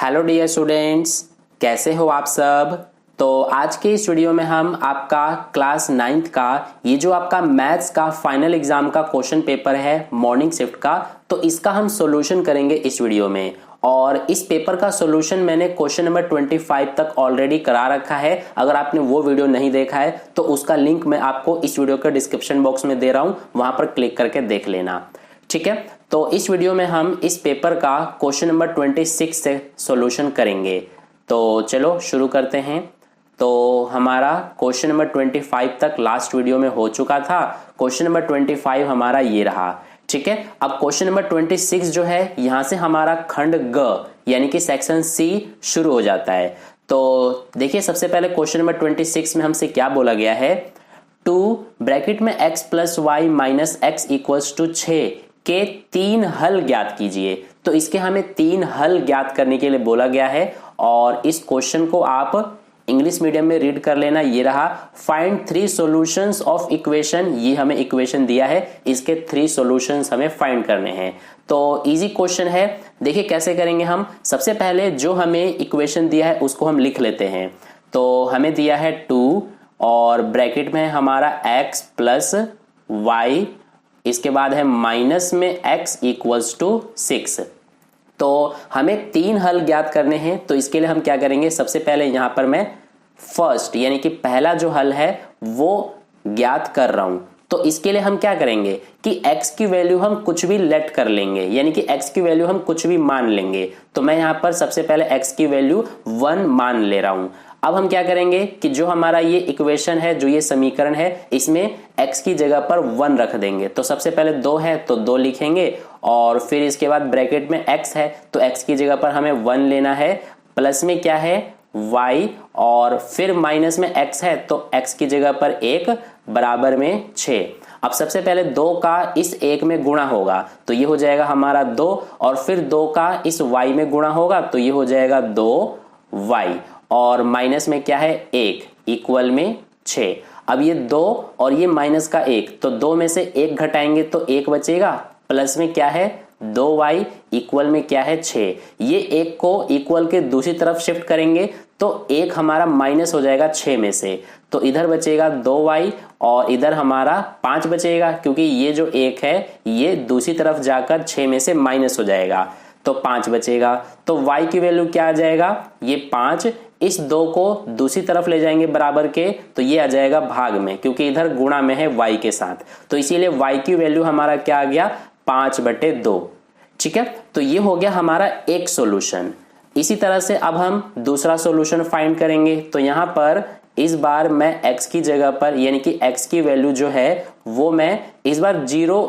Hello dear students, कैसे हो आप सब। तो आज के इस वीडियो में हम आपका क्लास 9th का ये जो आपका मैथ्स का फाइनल एग्जाम का क्वेश्चन पेपर है मॉर्निंग शिफ्ट का, तो इसका हम सॉल्यूशन करेंगे इस वीडियो में। और इस पेपर का सॉल्यूशन मैंने क्वेश्चन नंबर 25 तक ऑलरेडी करा रखा है। अगर आपने वो वीडियो नहीं देखा है तो उसका लिंक मैं आपको इस वीडियो के डिस्क्रिप्शन बॉक्स में दे रहा हूं, वहां पर क्लिक करके देख लेना, ठीक है। तो इस वीडियो में हम इस पेपर का क्वेश्चन नंबर 26 से सॉल्यूशन करेंगे। तो चलो शुरू करते हैं। तो हमारा क्वेश्चन नंबर 25 तक लास्ट वीडियो में हो चुका था। क्वेश्चन नंबर 25 हमारा ये रहा, ठीक है। अब क्वेश्चन नंबर 26 जो है, यहां से हमारा खंड ग यानी कि सेक्शन सी शुरू हो जाता है। तो देखिए, सबसे पहले क्वेश्चन नंबर 26 में हमसे क्या बोला गया है, 2 ब्रैकेट में x plus y minus x equals to 6 के 3 हल ज्ञात कीजिए। तो इसके हमें 3 हल ज्ञात करने के लिए बोला गया है। और इस क्वेश्चन को आप इंग्लिश मीडियम में रीड कर लेना। ये रहा, फाइंड 3 सॉल्यूशंस ऑफ इक्वेशन। ये हमें इक्वेशन दिया है, इसके 3 सॉल्यूशंस हमें फाइंड करने हैं। तो इजी क्वेश्चन है। देखिए कैसे करेंगे हम। सबसे पहले जो हमें इक्वेशन दिया है उसको हम लिख लेते हैं। तो हमें दिया है 2 और ब्रैकेट में हमारा x प्लस वाई, इसके बाद है माइनस में x इक्वल्स टू 6। तो हमें 3 हल ज्ञात करने हैं। तो इसके लिए हम क्या करेंगे, सबसे पहले यहां पर मैं फर्स्ट यानी कि पहला जो हल है वो ज्ञात कर रहा हूं। तो इसके लिए हम क्या करेंगे कि x की वैल्यू हम कुछ भी लेट कर लेंगे, यानी कि x की वैल्यू हम कुछ भी मान लेंगे। तो मैं यहां पर सबसे पहले x की वैल्यू 1 मान ले रहा हूं। अब हम क्या करेंगे कि जो हमारा ये इक्वेशन है, जो ये समीकरण है, इसमें x की जगह पर 1 रख देंगे। तो सबसे पहले 2 है तो 2 लिखेंगे और फिर इसके बाद ब्रैकेट में x है तो x की जगह पर हमें 1 लेना है। प्लस में क्या है y और फिर माइनस में x है तो x की जगह पर 1 बराबर में 6। अब सबसे पहले 2 का इस 1 में गुणा होगा तो ये हो जाएगा हमारा 2 और फिर 2 का इस y में गुणा होगा तो ये हो जाएगा 2y और माइनस में क्या है 1 इक्वल में 6। अब ये 2 और ये माइनस का 1, तो 2 में से 1 घटाएंगे तो 1 बचेगा। प्लस में क्या है 2y इक्वल में क्या है 6। ये 1 को इक्वल के दूसरी तरफ शिफ्ट करेंगे तो 1 हमारा माइनस हो जाएगा 6 में से, तो इधर बचेगा 2y और इधर हमारा 5 बचेगा, क्योंकि ये जो 1 है ये दूसरी तरफ जाकर 6 में से माइनस हो जाएगा तो 5 बचेगा। तो y की वैल्यू क्या आ जाएगा, ये 5, इस 2 को दूसरी तरफ ले जाएंगे बराबर के तो ये आ जाएगा भाग में, क्योंकि इधर गुणा में है y के साथ। तो इसीलिए y की वैल्यू हमारा क्या आ गया 5/2, ठीक है। तो ये हो गया हमारा एक सॉल्यूशन। इसी तरह से अब हम दूसरा सॉल्यूशन फाइंड करेंगे। तो यहां पर इस बार मैं x की जगह पर यानी कि x की वैल्यू जो है वो मैं इस बार 0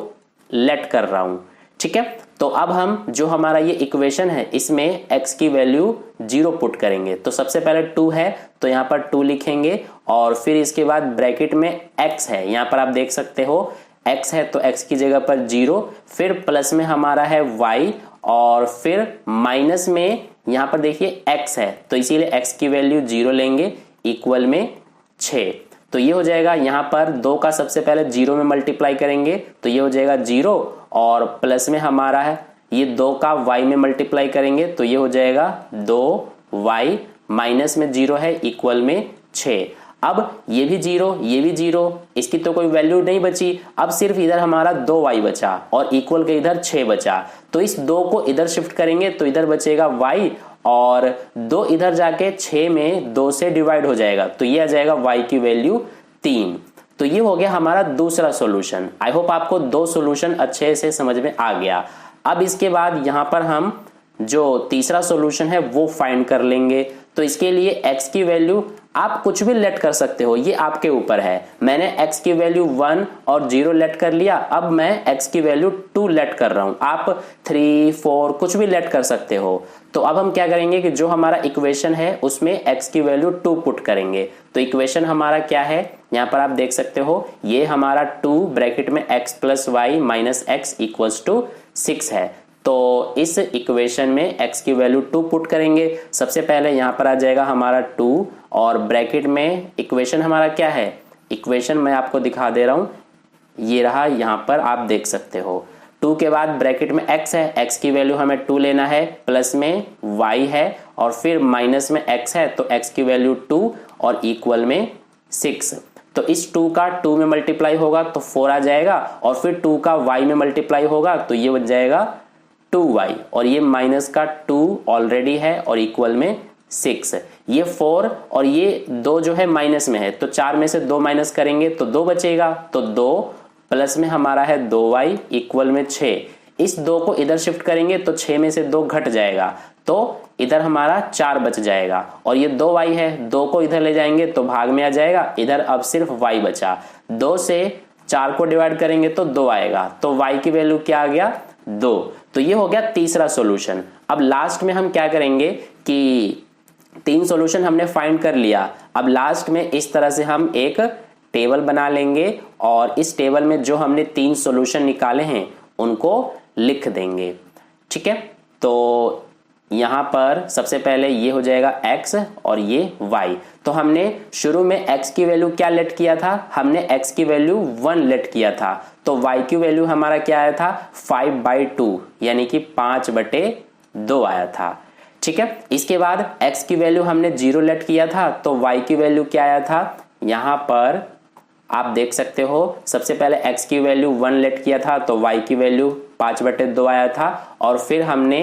लेट कर रहा हूं, ठीक है। तो अब हम जो हमारा ये इक्वेशन है इसमें x की वैल्यू 0 पुट करेंगे। तो सबसे पहले 2 है तो यहां पर 2 लिखेंगे और फिर इसके बाद ब्रैकेट में x है, यहां पर आप देख सकते हो x है तो x की जगह पर 0, फिर प्लस में हमारा है y और फिर माइनस में यहां पर देखिए x है तो इसीलिए x की वैल्यू 0 लेंगे इक्वल में 6। तो ये हो जाएगा, यहां पर 2 का सबसे पहले 0 में मल्टीप्लाई करेंगे तो ये हो जाएगा 0 और प्लस में हमारा है ये 2 का y में मल्टीप्लाई करेंगे तो ये हो जाएगा 2y, माइनस में 0 है इक्वल में 6। अब ये भी 0 ये भी 0, इसकी तो कोई वैल्यू नहीं बची। अब सिर्फ इधर हमारा 2y बचा और इक्वल के इधर 6 बचा। तो इस 2 को इधर शिफ्ट करेंगे तो इधर बचेगा y और 2 इधर जाके 6 में 2 से डिवाइड हो जाएगा तो ये आ जाएगा y की वैल्यू 3। तो ये हो गया हमारा दूसरा सॉल्यूशन। आई होप आपको 2 सॉल्यूशन अच्छे से समझ में आ गया। अब इसके बाद यहां पर हम जो तीसरा सॉल्यूशन है वो फाइंड कर लेंगे। तो इसके लिए x की वैल्यू आप कुछ भी लेट कर सकते हो, ये आपके ऊपर है। मैंने x की वैल्यू 1 और 0 लेट कर लिया, अब मैं x की वैल्यू 2 लेट कर रहा हूं। आप 3, 4 कुछ भी लेट कर सकते हो। तो अब हम क्या करेंगे कि जो हमारा इक्वेशन है उसमें x की वैल्यू 2 पुट करेंगे। तो इक्वेशन हमारा क्या है, यहां पर आप देख सकते हो ये हमारा 2 ब्रैकेट में x plus y minus x equals to 6 है। तो इस इक्वेशन में x की वैल्यू 2 पुट करेंगे। सबसे पहले यहां पर आ जाएगा हमारा 2 और ब्रैकेट में इक्वेशन हमारा क्या है, इक्वेशन मैं आपको दिखा दे रहा हूं, ये रहा, यहां पर आप देख सकते हो 2 के बाद ब्रैकेट में x है, x की वैल्यू हमें 2 लेना है, प्लस में y है और फिर माइनस में x है, तो x की वैल्यू 2 और इक्वल में 6। तो इस 2 का 2 में मल्टीप्लाई होगा तो 4 आ जाएगा और फिर 2 का y में मल्टीप्लाई होगा तो ये बन जाएगा 2y और ये माइनस का 2 ऑलरेडी है और इक्वल में 6। ये 4 और ये 2 जो है माइनस में है तो 4 में से 2 माइनस करेंगे तो 2 बचेगा, तो 2 प्लस में हमारा है 2y इक्वल में 6। इस 2 को इधर शिफ्ट करेंगे तो 6 में से 2 घट जाएगा तो इधर हमारा 4 बच जाएगा और ये 2y है, 2 को इधर ले जाएंगे तो भाग में आ जाएगा, इधर अब सिर्फ y बचा। 2 से 4 को डिवाइड करेंगे तो 2 आएगा, तो y की वैल्यू क्या आ गया 2। तो ये हो गया तीसरा सॉल्यूशन। अब लास्ट में हम क्या करेंगे कि 3 सॉल्यूशन हमने फाइंड कर लिया, अब लास्ट में इस तरह से हम एक टेबल बना लेंगे और इस टेबल में जो हमने 3 सॉल्यूशन निकाले हैं उनको लिख देंगे। ठीक है, तो यहां पर सबसे पहले ये हो जाएगा x और ये y। तो हमने शुरू में x की वैल्यू क्या लेट किया था, हमने x की वैल्यू 1 लेट किया था, तो y की वैल्यू हमारा क्या आया था 5/2 यानी कि 5/2 आया था। ठीक है, इसके बाद x की वैल्यू हमने 0 लेट किया था तो y की वैल्यू क्या आया था, यहां पर आप देख सकते हो सबसे पहले x की वैल्यू 1 लेट किया था तो y की वैल्यू 5/2 आया था और फिर हमने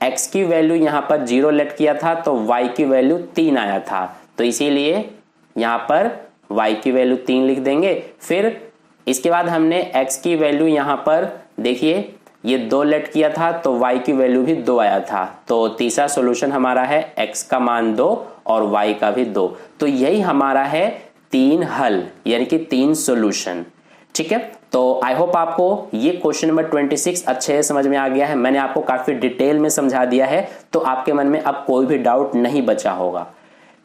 x की वैल्यू यहां पर 0 लेट किया था तो y की वैल्यू 3 आया था, तो इसीलिए यहां पर y की वैल्यू 3 लिख देंगे। फिर इसके बाद हमने x की वैल्यू यहां पर देखिए ये 2 लेट किया था तो y की वैल्यू भी 2 आया था, तो तीसरा सॉल्यूशन हमारा है x का मान 2 और y का भी 2। तो यही हमारा है 3 हल यानी कि 3 सॉल्यूशन। ठीक है, तो आई होप आपको ये क्वेश्चन नंबर 26 अच्छे से समझ में आ गया है। मैंने आपको काफी डिटेल में समझा दिया है तो आपके मन में अब कोई भी डाउट नहीं बचा होगा।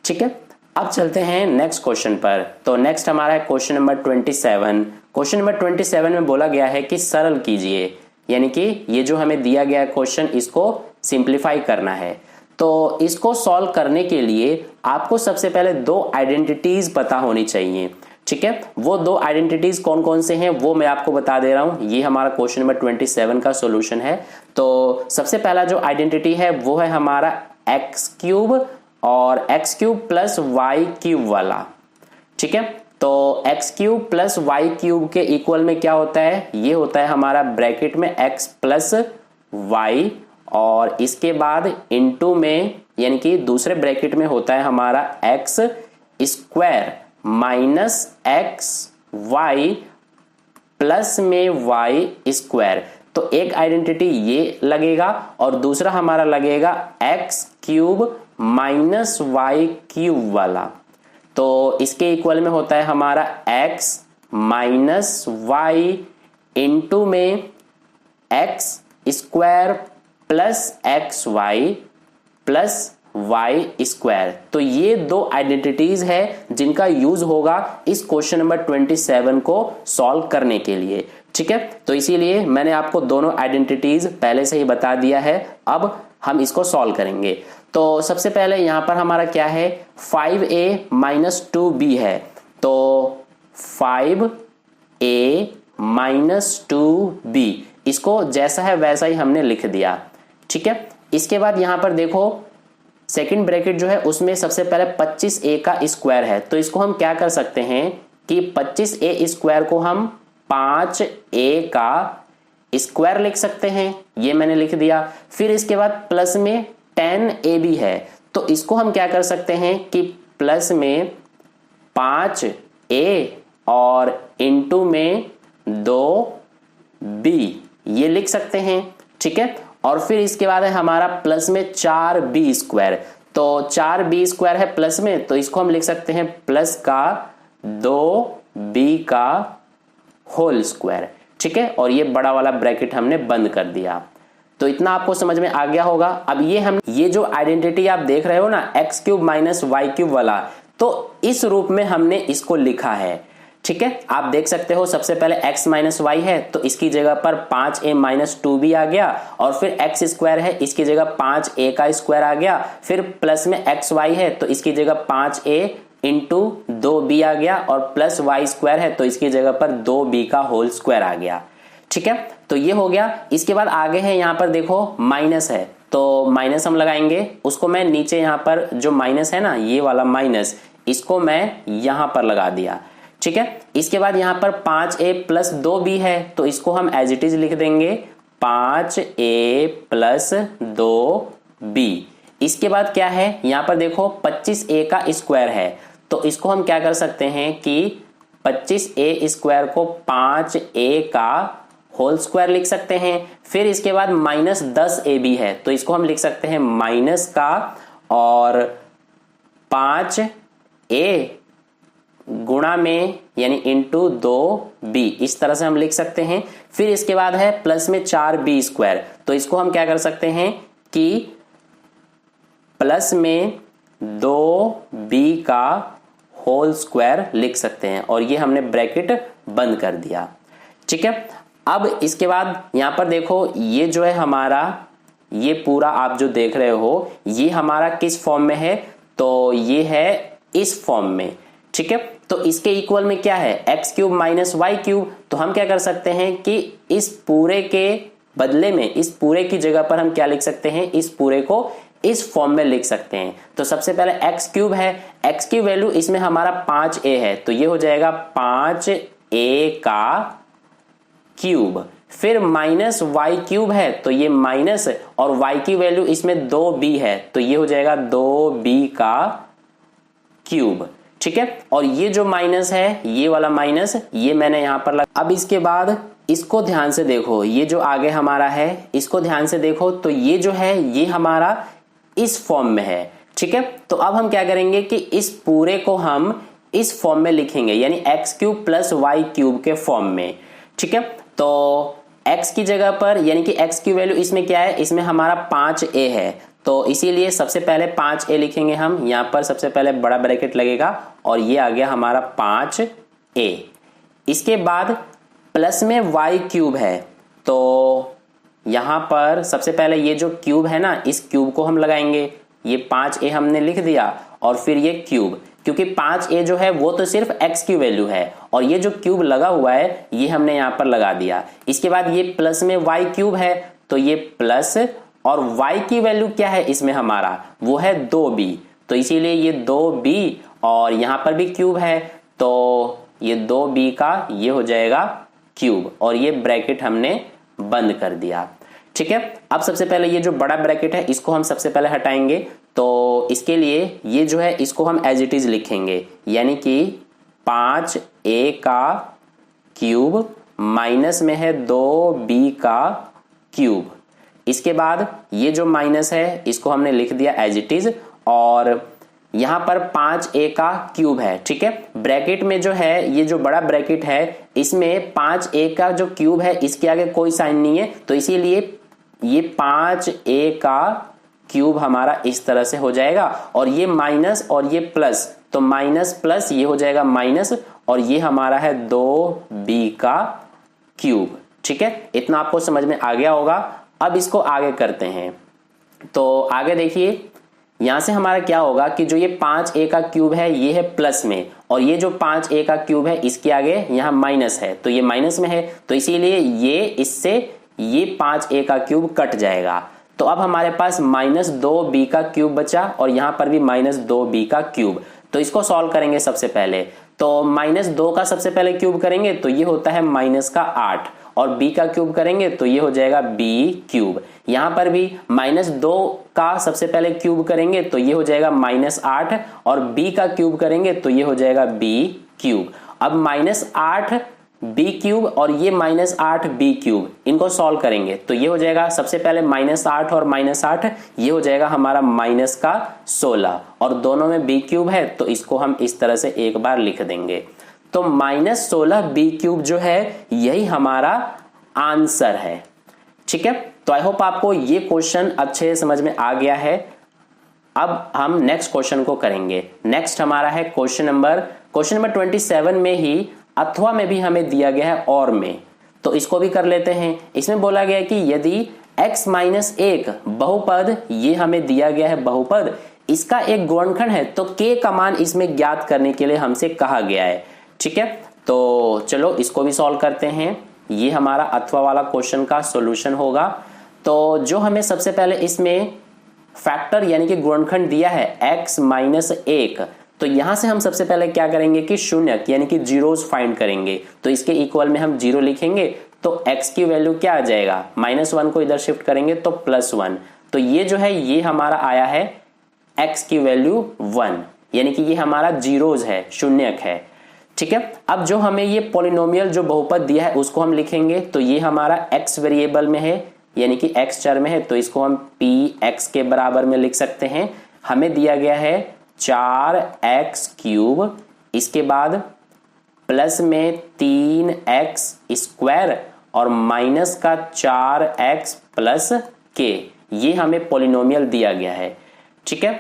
ठीक है, अब चलते हैं नेक्स्ट क्वेश्चन पर। तो नेक्स्ट हमारा है क्वेश्चन नंबर 27। क्वेश्चन नंबर 27 में बोला गया है कि सरल कीजिए, यानी कि ये जो हमें दिया गया क्वेश्चन इसको सिंप्लीफाई करना है। तो इसको सॉल्व करने के लिए आपको सबसे पहले 2 आइडेंटिटीज पता होनी चाहिए। ठीक है, वो 2 आइडेंटिटीज कौन कौन से हैं वो मैं आपको बता दे रहा हूं। ये हमारा क्वेश्चन नंबर 27 का सॉल्यूशन है। तो सबसे पहला जो आइडेंटिटी है वो है हमारा x³ और x³ प्लस y³ वाला। ठीक है, तो x³ प्लस y³ के इक्वल में क्या होता है, ये होता है हमारा ब्रैकेट में x प्लस y और इसके बाद इनटू में यानी कि दूसरे ब्रैकेट में होता है हमारा x² माइनस xy प्लस में y²। तो एक आइडेंटिटी ये लगेगा और दूसरा हमारा लगेगा x³ माइनस y³ वाला। तो इसके इक्वल में होता है हमारा x माइनस y इंटू में x² plus xy plus y²। तो ये 2 आइडेंटिटीज है जिनका यूज होगा इस क्वेश्चन नंबर 27 को सॉल्व करने के लिए। ठीक है, तो इसीलिए मैंने आपको दोनों आइडेंटिटीज पहले से ही बता दिया है। अब हम इसको सॉल्व करेंगे। तो सबसे पहले यहां पर हमारा क्या है 5a माइनस 2b है, तो 5a माइनस 2b इसको जैसा है वैसा ही हमने लिख दिया। ठीक है, इसके बाद यहां पर देखो सेकंड ब्रैकेट जो है उसमें सबसे पहले 25a का स्क्वायर है, तो इसको हम क्या कर सकते हैं कि 25a स्क्वायर को हम 5a का स्क्वायर लिख सकते हैं, ये मैंने लिख दिया। फिर इसके बाद प्लस में 10ab है, तो इसको हम क्या कर सकते हैं कि प्लस में 5a और इंटू में 2b ये लिख सकते हैं। ठीक है, और फिर इसके बाद है हमारा प्लस में 4b², तो 4b² है प्लस में, तो इसको हम लिख सकते हैं प्लस का 2b का होल स्क्वायर। ठीक है, और ये बड़ा वाला ब्रैकेट हमने बंद कर दिया। तो इतना आपको समझ में आ गया होगा। अब ये जो आइडेंटिटी आप देख रहे हो ना x³ माइनस y³ वाला, तो इस रूप में हमने इसको लिखा है। ठीक है, आप देख सकते हो सबसे पहले x माइनस y है तो इसकी जगह पर 5a माइनस 2b आ गया, और फिर x² है इसकी जगह 5a का स्क्वायर आ गया, फिर प्लस में xy है तो इसकी जगह 5a इंटू 2b आ गया, और प्लस y² है तो इसकी जगह पर 2b का होल स्क्वायर आ गया। ठीक है, तो ये हो गया। इसके बाद आगे है यहाँ पर देखो माइनस है, तो माइनस हम लगाएंगे, उसको मैं नीचे यहाँ पर जो माइनस है ना ये वाला माइनस, इसको मैं यहाँ पर लगा दिया। ठीक है, इसके बाद यहाँ पर 5a प्लस 2b है, तो इसको हम एज इट इज लिख देंगे 5a प्लस 2b। इसके बाद क्या है यहाँ पर देखो 25a का स्क्वायर है, तो इसको हम क्या कर सकते हैं कि 25a स्क्वायर को 5a का होल स्क्वायर लिख सकते हैं। फिर इसके बाद माइनस 10ab है, तो इसको हम लिख सकते हैं माइनस का और 5a गुणा में यानी इंटू 2b, इस तरह से हम लिख सकते हैं। फिर इसके बाद है प्लस में 4b स्क्वायर, तो इसको हम क्या कर सकते हैं कि प्लस में 2b का होल स्क्वायर लिख सकते हैं, और ये हमने ब्रैकेट बंद कर दिया। ठीक है, अब इसके बाद यहां पर देखो ये जो है हमारा, ये पूरा आप जो देख रहे हो ये हमारा किस फॉर्म में है, तो ये है इस फॉर्म में। ठीक है, तो इसके इक्वल में क्या है x cube minus y cube, तो हम क्या कर सकते हैं कि इस पूरे के बदले में इस पूरे की जगह पर हम क्या लिख सकते हैं, इस पूरे को इस फॉर्म में लिख सकते हैं। तो सबसे पहले एक्स क्यूब है, एक्स की वैल्यू इसमें हमारा 5a है, तो ये हो जाएगा 5a का क्यूब। फिर माइनस वाई क्यूब है, तो ये माइनस और वाई की वैल्यू इसमें 2b है, तो ये हो जाएगा 2b का क्यूब। ठीक है, और ये जो माइनस है ये वाला माइनस ये मैंने यहां पर लगा। अब इसके बाद इसको ध्यान से देखो, ये जो आगे हमारा है इसको ध्यान से देखो, तो ये जो है ये हमारा इस फॉर्म में है। ठीक है, तो अब हम क्या करेंगे कि इस पूरे को हम इस फॉर्म में लिखेंगे, यानी x cube plus y cube के फॉर्म में। ठीक है, तो x की जगह पर यानी कि x की वैल्यू इसमें क्या है, इसमें हमारा 5a है, तो इसीलिए सबसे पहले 5a लिखेंगे हम। यहां पर सबसे पहले बड़ा ब्रैकेट लगेगा और ये आ गया हमारा 5a। इसके बाद प्लस में y क्यूब है, तो यहां पर सबसे पहले ये जो क्यूब है ना इस क्यूब को हम लगाएंगे, ये 5a हमने लिख दिया और फिर ये क्यूब, क्योंकि 5a जो है वो तो सिर्फ x की वैल्यू है और ये जो क्यूब लगा हुआ है ये हमने यहां पर लगा दिया। इसके बाद ये प्लस में y क्यूब है, तो ये प्लस और y की वैल्यू क्या है इसमें हमारा, वो है 2b, तो इसीलिए ये 2b और यहां पर भी क्यूब है, तो ये 2b का ये हो जाएगा क्यूब और ये ब्रैकेट हमने बंद कर दिया। ठीक है, अब सबसे पहले ये जो बड़ा ब्रैकेट है इसको हम सबसे पहले हटाएंगे, तो इसके लिए ये जो है इसको हम एज इट इज लिखेंगे, यानी कि 5a का क्यूब माइनस में है 2b का क्यूब। इसके बाद ये जो माइनस है इसको हमने लिख दिया एज इट इज और यहां पर 5a का क्यूब है। ठीक है, ब्रैकेट में जो है ये जो बड़ा ब्रैकेट है इसमें 5a का जो क्यूब है इसके आगे कोई साइन नहीं है, तो इसीलिए ये 5a का क्यूब हमारा इस तरह से हो जाएगा और ये माइनस और ये प्लस, तो माइनस प्लस ये हो जाएगा माइनस और ये हमारा है 2b का क्यूब। ठीक है, इतना आपको समझ में आ गया होगा। अब इसको आगे करते हैं, तो आगे देखिए यहां से हमारा क्या होगा कि जो ये 5a का क्यूब है ये है प्लस में और ये जो 5a का क्यूब है इसके आगे यहां माइनस है, तो ये माइनस में है, तो इसीलिए ये इससे ये 5a का क्यूब कट जाएगा। तो अब हमारे पास माइनस 2b का क्यूब बचा और यहां पर भी माइनस 2b का क्यूब, तो इसको सॉल्व करेंगे सबसे पहले। तो माइनस 2 का सबसे पहले क्यूब करेंगे तो ये होता है माइनस का 8 और b का क्यूब करेंगे तो ये हो जाएगा b क्यूब। यहां पर भी माइनस 2 का सबसे पहले क्यूब करेंगे तो ये हो जाएगा माइनस 8 और b का क्यूब करेंगे तो ये हो जाएगा b क्यूब। अब माइनस 8 b क्यूब और ये माइनस 8 b क्यूब, इनको सॉल्व करेंगे तो ये हो जाएगा सबसे पहले माइनस 8 और माइनस 8 ये हो जाएगा हमारा माइनस का 16 और दोनों में b क्यूब है, तो इसको हम इस तरह से एक बार लिख देंगे। तो माइनस 16 b क्यूब जो है यही हमारा आंसर है। ठीक है, तो आई होप आपको ये क्वेश्चन अच्छे से समझ में आ गया है। अब हम नेक्स्ट क्वेश्चन को करेंगे। नेक्स्ट हमारा है क्वेश्चन नंबर 27 में ही अथवा में भी हमें दिया गया है और में, तो इसको भी कर लेते हैं। इसमें बोला गया है कि यदि x माइनस 1 बहुपद, ये हमें दिया गया है बहुपद, इसका एक गुणनखंड है तो k का मान इसमें ज्ञात करने के लिए हमसे कहा गया है। ठीक है, तो चलो इसको भी सॉल्व करते हैं। ये हमारा अथवा वाला क्वेश्चन का सॉल्यूशन होगा। तो जो हमें सबसे पहले इसमें फैक्टर यानी कि गुणनखंड दिया है x माइनस 1, तो यहां से हम सबसे पहले क्या करेंगे कि शून्यक यानी कि जीरोस फाइंड करेंगे। तो इसके इक्वल में हम जीरो लिखेंगे तो x की वैल्यू क्या आ जाएगा, -1 को इधर शिफ्ट करेंगे तो +1। तो ये जो है ये हमारा आया है x की वैल्यू 1, यानी कि ये हमारा जीरोस है, शून्यक है। ठीक है, अब जो हमें ये पॉलिनोमियल जो बहुपद दिया है उसको हम लिखेंगे। तो ये हमारा x वेरिएबल में है यानी कि x चर में है, तो इसको हम px के बराबर में लिख सकते हैं। हमें दिया गया है 4x3, इसके बाद प्लस में 3x स्क्वायर और माइनस का 4x प्लस k, ये हमें पॉलिनोमियल दिया गया है। ठीक है,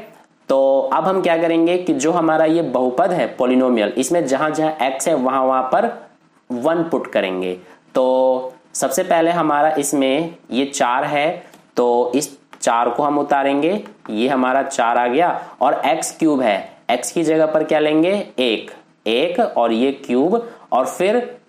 तो अब हम क्या करेंगे कि जो हमारा ये बहुपद है पॉलिनोमियल, इसमें जहां जहां x है वहां वहां पर 1 पुट करेंगे। तो सबसे पहले हमारा इसमें ये 4 है, तो इस 4 को हम उतारेंगे, ये हमारा 4 आ गया। और x क्यूब है, x की जगह पर क्या लेंगे 1 और ये क्यूब, और फिर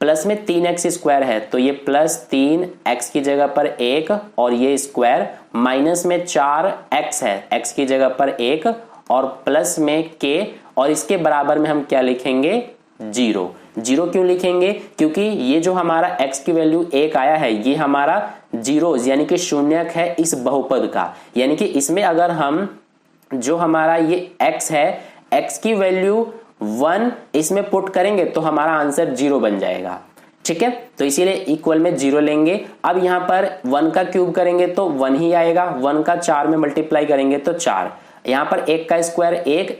प्लस में 3x स्क्वायर है तो ये +3x की जगह पर 1 और ये स्क्वायर, माइनस में 4x है, x की जगह पर 1 और प्लस में k, और इसके बराबर में हम क्या लिखेंगे 0। क्यों लिखेंगे, क्योंकि ये जो हमारा x की वैल्यू 1 आया है ये हमारा जीरोस यानी कि शून्यक है इस बहुपद का। यानी कि इसमें अगर हम जो हमारा ये x है, x की वैल्यू 1 इसमें पुट करेंगे तो हमारा आंसर 0 बन जाएगा। ठीक है, तो इसीलिए इक्वल में 0 लेंगे। अब यहां पर 1 का क्यूब करेंगे तो 1 ही आएगा, 1 का 4 में मल्टीप्लाई करेंगे तो 4, यहां पर 1 का स्क्वायर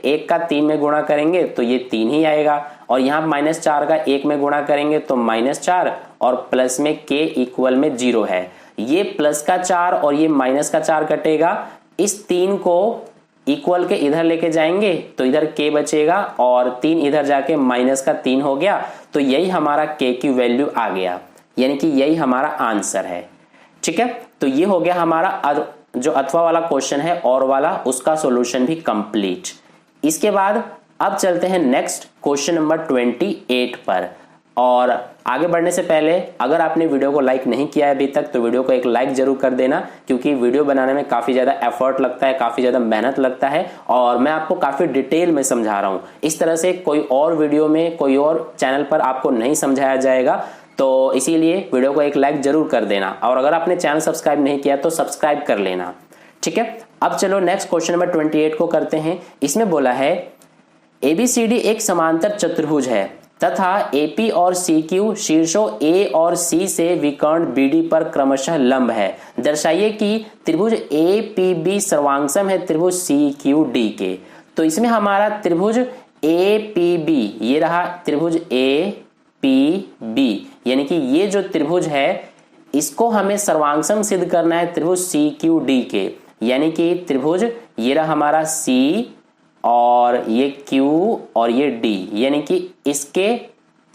1 का 3 में गुणा करेंगे तो ये 3 ही आएगा, और यहां -4 का 1 में गुणा करेंगे तो -4, और प्लस में k इक्वल में 0 है। ये प्लस का 4 और ये माइनस का 4 कटेगा, इस 3 को इक्वल के इधर लेके जाएंगे तो इधर k बचेगा, और 3 इधर जाके -3 हो गया, तो यही हमारा k की वैल्यू आ गया, यानी कि यही हमारा आंसर है। ठीक है, तो ये हो गया हमारा जो अथवा वाला क्वेश्चन है और वाला, उसका सॉल्यूशन भी कंप्लीट। इसके बाद अब चलते हैं नेक्स्ट क्वेश्चन नंबर 28 पर। और आगे बढ़ने से पहले अगर आपने वीडियो को लाइक नहीं किया है अभी तक तो वीडियो को एक लाइक जरूर कर देना, क्योंकि वीडियो बनाने में काफी ज्यादा एफर्ट लगता है, काफी ज्यादा मेहनत लगता है, और मैं आपको काफी डिटेल में समझा रहा हूं। इस तरह से कोई और वीडियो में कोई और चैनल पर आपको नहीं समझाया जाएगा, तो इसीलिए वीडियो को एक लाइक जरूर कर देना, और अगर आपने चैनल सब्सक्राइब नहीं किया तो सब्सक्राइब कर लेना। ठीक है, अब चलो नेक्स्ट क्वेश्चन नंबर 28 को करते हैं। इसमें बोला है ABCD एक समांतर चतुर्भुज है तथा AP और CQ शीर्षों A और C से विकर्ण BD पर क्रमशः लंब है। दर्शाइए कि त्रिभुज APB सर्वांगसम है त्रिभुज CQD के। तो इसमें हमारा त्रिभुज APB, ये रहा त्रिभुज APB, यानी कि ये जो त्रिभुज है इसको हमें सर्वांगसम सिद्ध करना है त्रिभुज CQD के। यानी कि त्रिभुज ये रहा हमारा C और ये Q और ये D, यानी कि इसके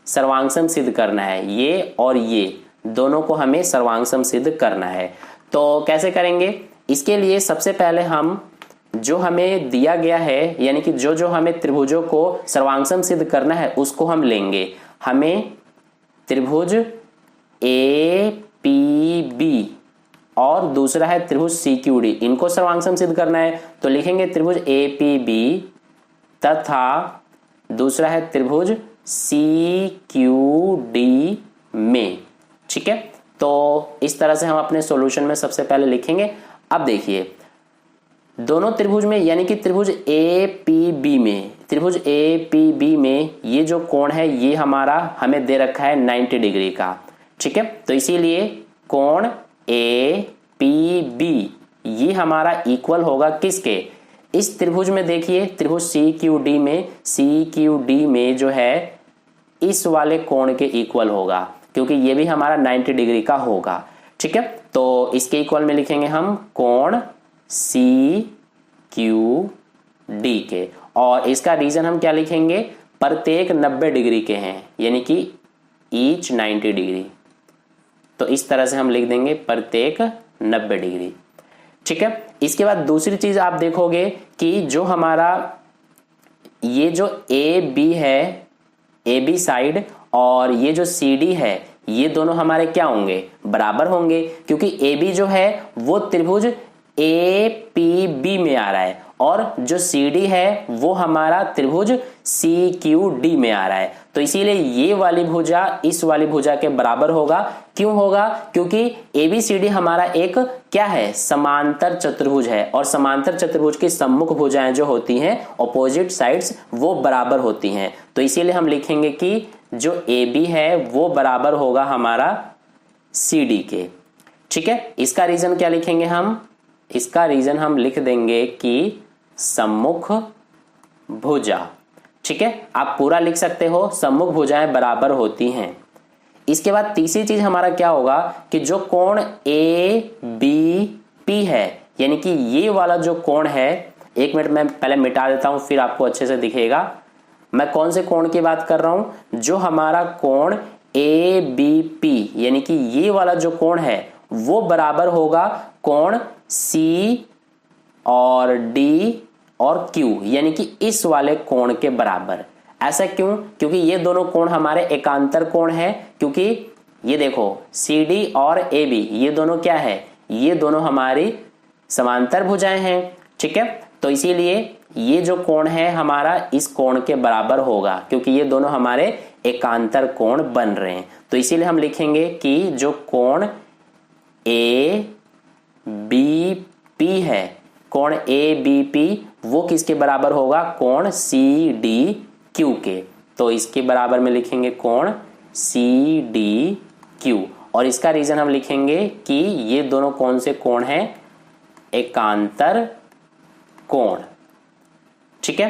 सर्वांगसम सिद्ध करना है, ये और ये दोनों को हमें सर्वांगसम सिद्ध करना है। तो कैसे करेंगे, इसके लिए सबसे पहले हम जो हमें दिया गया है, यानी कि जो हमें त्रिभुजों को सर्वांगसम सिद्ध करना है उसको हम लेंगे। हमें त्रिभुज APB और दूसरा है त्रिभुज CQD, इनको सर्वांगसम सिद्ध करना है। तो लिखेंगे त्रिभुज APB तथा दूसरा है त्रिभुज CQD में। ठीक है, तो इस तरह से हम अपने सॉल्यूशन में सबसे पहले लिखेंगे। अब देखिए दोनों त्रिभुज में, यानी कि त्रिभुज APB में ये जो कोण है ये हमारा हमें दे रखा है 90 डिग्री का। ठीक है, तो इसीलिए कोण APB ये हमारा इक्वल होगा किसके, इस त्रिभुज में। देखिए त्रिभुज CQD में जो है इस वाले कोण के इक्वल होगा, क्योंकि ये भी हमारा 90 डिग्री का होगा। ठीक है, तो इसके इक्वल में लिखेंगे हम कोण CQD के, और इसका रीजन हम क्या लिखेंगे, प्रत्येक 90 डिग्री के हैं, यानी कि ईच 90 डिग्री। तो इस तरह से हम लिख देंगे प्रत्येक 90 डिग्री। ठीक है, इसके बाद दूसरी चीज आप देखोगे कि जो हमारा ये जो AB है, AB साइड, और ये जो CD है ये दोनों हमारे क्या होंगे, बराबर होंगे, क्योंकि ए बी जो है वो त्रिभुज ए पी बी में आ रहा है और जो सी डी है वो हमारा त्रिभुज सी क्यू डी में आ रहा है। तो इसीलिए ये वाली भुजा इस वाली भुजा के बराबर होगा। क्यों होगा, क्योंकि एबीसीडी हमारा एक क्या है, समांतर चतुर्भुज है और समांतर चतुर्भुज की सम्मुख भुजाएं जो होती हैं ऑपोजिट साइड्स वो बराबर होती हैं। तो इसीलिए हम लिखेंगे कि जो ए बी है वो बराबर होगा हमारा सी डी के। ठीक है, इसका रीजन क्या लिखेंगे हम, इसका रीजन हम लिख देंगे कि सम्मुख भुजा। ठीक है, आप पूरा लिख सकते हो, सम्मुख भुजाएं बराबर होती हैं। इसके बाद तीसरी चीज हमारा क्या होगा कि जो कोण ए बी पी है, यानी कि ये वाला जो कोण है, एक मिनट मैं पहले मिटा देता हूं फिर आपको अच्छे से दिखेगा। मैं कौन से कोण की बात कर रहा हूं, जो हमारा कोण ए बी पी यानी कि ये वाला जो कोण है वो बराबर होगा कोण सी और डी और क्यू यानी कि इस वाले कोण के बराबर। ऐसा क्यों, क्योंकि ये दोनों कोण हमारे एकांतर कोण है, क्योंकि ये देखो सी डी और ए बी ये दोनों क्या है, ये दोनों हमारी समांतर भुजाएं हैं। ठीक है, तो इसीलिए ये जो कोण है हमारा इस कोण के बराबर होगा, क्योंकि ये दोनों हमारे एकांतर कोण बन रहे हैं। तो इसीलिए हम लिखेंगे कि जो कोण ए बी पी है, कोण ए बी पी वो किसके बराबर होगा, कोण सी डी क्यू के। तो इसके बराबर में लिखेंगे कोण सी डी क्यू, और इसका रीजन हम लिखेंगे कि ये दोनों कौन से कोण हैं, एकांतर कोण। ठीक है,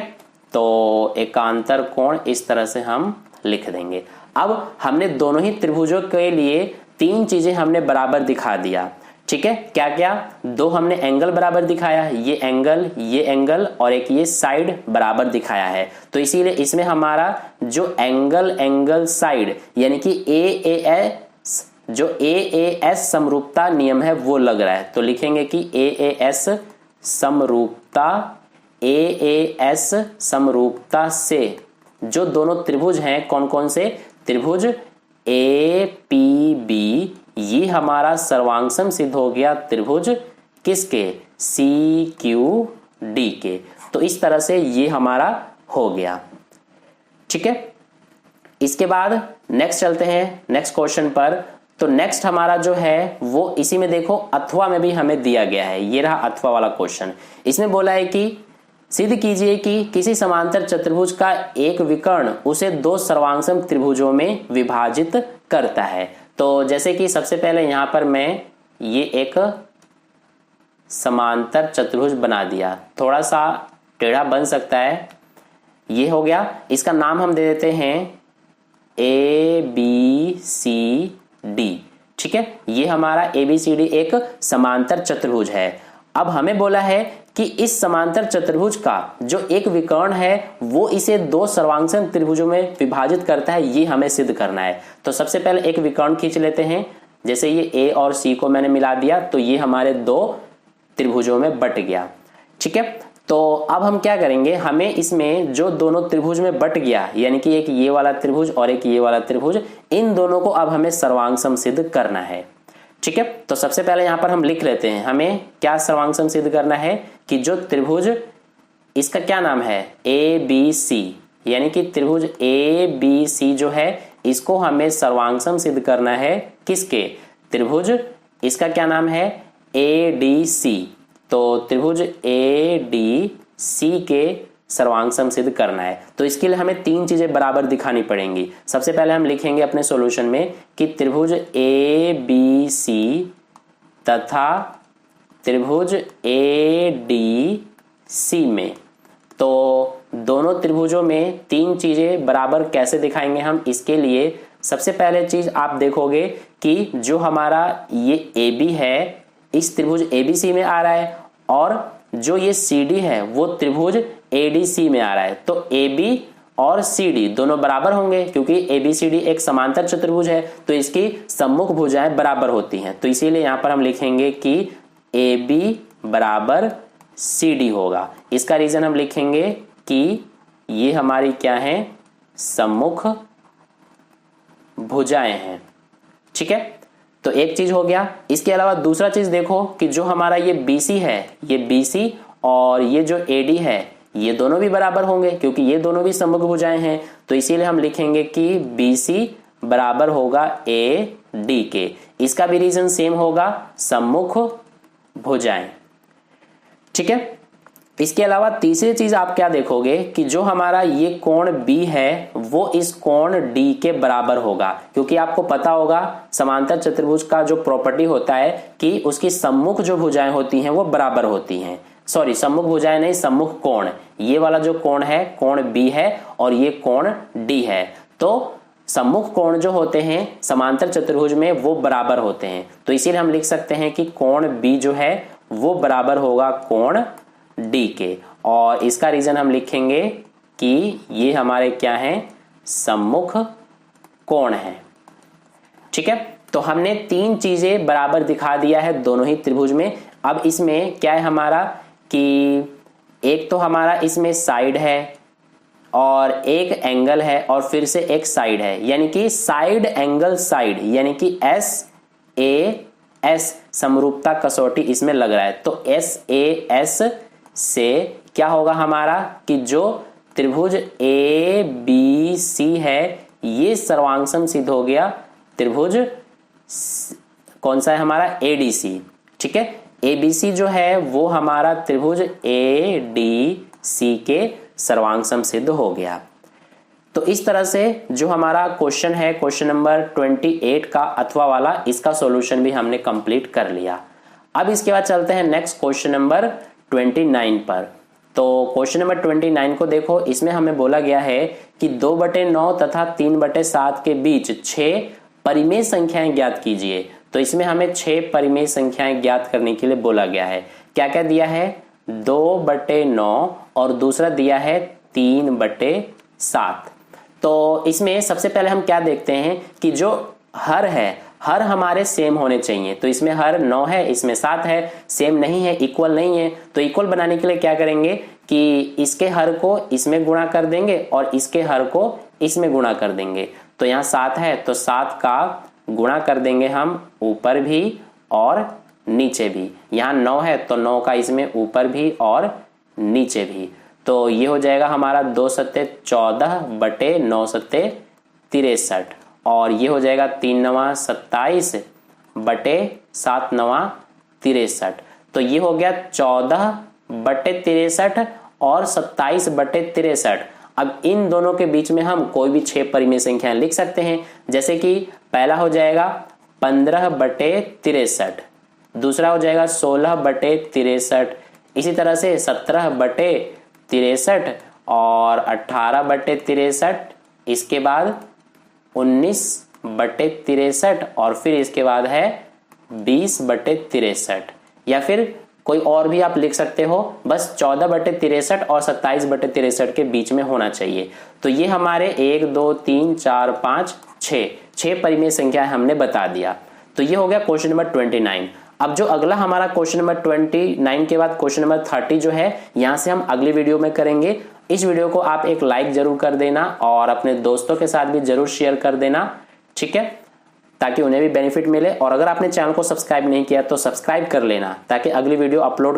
तो एकांतर कोण इस तरह से हम लिख देंगे। अब हमने दोनों ही त्रिभुजों के लिए तीन चीजें हमने बराबर दिखा दिया। ठीक है, क्या क्या, दो हमने एंगल बराबर दिखाया, ये एंगल और एक ये साइड बराबर दिखाया है। तो इसीलिए इसमें हमारा जो एंगल साइड यानी कि ए एस समरूपता नियम है वो लग रहा है। तो लिखेंगे कि ए एस समरूपता से जो दोनों त्रिभुज हैं, कौन कौन से, त्रिभुज ए पी बी, ये हमारा सर्वांगसम सिद्ध हो गया त्रिभुज किसके, सी क्यू डी के। तो इस तरह से ये हमारा हो गया। ठीक है, इसके बाद नेक्स्ट चलते हैं नेक्स्ट क्वेश्चन पर। तो नेक्स्ट हमारा जो है वो इसी में देखो अथवा में भी हमें दिया गया है, ये रहा अथवा वाला क्वेश्चन। इसमें बोला है कि सिद्ध कीजिए कि किसी समांतर चतुर्भुज का एक विकर्ण उसे दो सर्वांगसम त्रिभुजों में विभाजित करता है। तो जैसे कि सबसे पहले यहां पर मैं ये एक समांतर चतुर्भुज बना दिया, थोड़ा सा टेढ़ा बन सकता है, ये हो गया। इसका नाम हम दे देते हैं ए बी सी डी। ठीक है, ये हमारा ए बी सी डी एक समांतर चतुर्भुज है। अब हमें बोला है कि इस समांतर चतुर्भुज का जो एक विकर्ण है वो इसे दो सर्वांगसम त्रिभुजों में विभाजित करता है, ये हमें सिद्ध करना है। तो सबसे पहले एक विकर्ण खींच लेते हैं, जैसे ये ए और सी को मैंने मिला दिया तो ये हमारे दो त्रिभुजों में बट गया। ठीक है, तो अब हम क्या करेंगे, हमें इसमें जो दोनों त्रिभुज में बट गया यानी कि एक ये वाला त्रिभुज और एक ये वाला त्रिभुज, इन दोनों को अब हमें सर्वांगसम सिद्ध करना है। ठीक है, तो सबसे पहले यहां पर हम लिख लेते हैं, हमें क्या सर्वांगसम सिद्ध करना है कि जो त्रिभुज इसका क्या नाम है, ए बी सी, यानी कि त्रिभुज ए बी सी जो है इसको हमें सर्वांगसम सिद्ध करना है किसके, त्रिभुज इसका क्या नाम है, ए डी सी। तो त्रिभुज ए डी सी के सर्वांगसम सिद्ध करना है। तो इसके लिए हमें तीन चीजें बराबर दिखानी पड़ेंगी। सबसे पहले हम लिखेंगे अपने सॉल्यूशन में कि त्रिभुज ए बी सी तथा त्रिभुज ए डी सी में, तो दोनों त्रिभुजों में तीन चीजें बराबर कैसे दिखाएंगे हम, इसके लिए सबसे पहले चीज आप देखोगे कि जो हमारा ये ए बी है इस त्रिभुज ए बी सी में आ रहा है और जो ये सी डी है वो त्रिभुज ए डी सी में आ रहा है। तो ए बी और सी डी दोनों बराबर होंगे, क्योंकि ए बी सी डी एक समांतर चतुर्भुज है तो इसकी सम्मुख भुजाएं बराबर होती हैं। तो इसीलिए यहां पर हम लिखेंगे कि ए बी बराबर सी डी होगा। इसका रीजन हम लिखेंगे कि ये हमारी क्या है, सम्मुख भुजाएं हैं। ठीक है, तो एक चीज हो गया। इसके अलावा दूसरा चीज देखो कि जो हमारा ये BC है, ये BC और ये जो AD है, ये दोनों भी बराबर होंगे क्योंकि ये दोनों भी सम्मुख भुजाएं हैं। तो इसीलिए हम लिखेंगे कि BC बराबर होगा AD के। इसका भी रीजन सेम होगा, सम्मुख भुजाएं। ठीक है, इसके अलावा तीसरी चीज आप क्या देखोगे कि जो हमारा ये कोण B है वो इस कोण D के बराबर होगा, क्योंकि आपको पता होगा समांतर चतुर्भुज का जो प्रॉपर्टी होता है कि उसकी सम्मुख जो भुजाएं होती हैं वो बराबर होती हैं। सॉरी, सम्मुख भुजाएं नहीं, सम्मुख कोण। ये वाला जो कोण है कोण B है और ये कोण D है। तो सम्मुख कोण जो होते हैं समांतर चतुर्भुज में वो बराबर होते हैं। तो इसीलिए हम लिख सकते हैं कि कोण B जो है वो बराबर होगा कोण D के। और इसका रीजन हम लिखेंगे कि ये हमारे क्या हैं, सम्मुख कोण है। ठीक है, तो हमने तीन चीजें बराबर दिखा दिया है दोनों ही त्रिभुज में। अब इसमें क्या है हमारा कि एक तो हमारा इसमें साइड है और एक एंगल है और फिर से एक साइड है, यानी कि साइड एंगल साइड, यानी कि SAS समरूपता कसौटी इसमें लग रहा है। तो SAS से क्या होगा हमारा कि जो त्रिभुज ABC है ये सर्वांगसम सिद्ध हो गया त्रिभुज कौन सा है हमारा, ADC। ठीक है, ABC जो है वो हमारा त्रिभुज ADC के सर्वांगसम सिद्ध हो गया। तो इस तरह से जो हमारा क्वेश्चन है, क्वेश्चन नंबर 28 का अथवा वाला, इसका सॉल्यूशन भी हमने कंप्लीट कर लिया। अब इसके बाद चलते हैं नेक्स्ट क्वेश्चन नंबर 29 पर। तो क्वेश्चन नंबर 29 को देखो, इसमें हमें बोला गया है कि 2/9 तथा 3/7 के बीच 6 परिमेय संख्याएं ज्ञात कीजिए। तो इसमें हमें 6 परिमेय संख्याएं ज्ञात करने के लिए बोला गया है। क्या क्या दिया है, 2/9 और दूसरा दिया है 3/7। तो इसमें सबसे पहले हम क्या देखते हैं कि जो हर है, हर हमारे सेम होने चाहिए। तो इसमें हर 9 है, इसमें 7 है, सेम नहीं है, इक्वल नहीं है। तो इक्वल बनाने के लिए क्या करेंगे कि इसके हर को इसमें गुणा कर देंगे और इसके हर को इसमें गुणा कर देंगे। तो यहाँ 7 है तो 7 का गुणा कर देंगे हम ऊपर भी और नीचे भी। यहाँ 9 है तो 9 का इसमें ऊपर भी और नीचे भी। तो ये हो जाएगा हमारा 2×7=14/9×7=63 और ये हो जाएगा 3×9=27/7×9=63। तो ये हो गया 14/63 और 27/63। अब इन दोनों के बीच में हम कोई भी 6 परिमेय संख्याएं लिख सकते हैं। जैसे कि पहला हो जाएगा 15/63, दूसरा हो जाएगा 16/63, इसी तरह से 17/63 और 18/63, इसके बाद 19/63 और फिर इसके बाद है 20/63। या फिर कोई और भी आप लिख सकते हो, बस 14/63 और 27/63 के बीच में होना चाहिए। तो ये हमारे 1 2 3 4 5 6 परिमेय संख्या हमने बता दिया। तो ये हो गया क्वेश्चन नंबर 29। अब जो अगला हमारा क्वेश्चन नंबर 29 के बाद क्वेश्चन नंबर 30 जो है, यहां से हम अगली वीडियो में करेंगे। इस वीडियो को आप एक लाइक जरूर कर देना और अपने दोस्तों के साथ भी जरूर शेयर कर देना, ठीक है, ताकि उन्हें भी बेनिफिट मिले। और अगर आपने चैनल को सब्सक्राइब नहीं किया तो सब्सक्राइब कर लेना ताकि अगली वीडियो अपलोड कर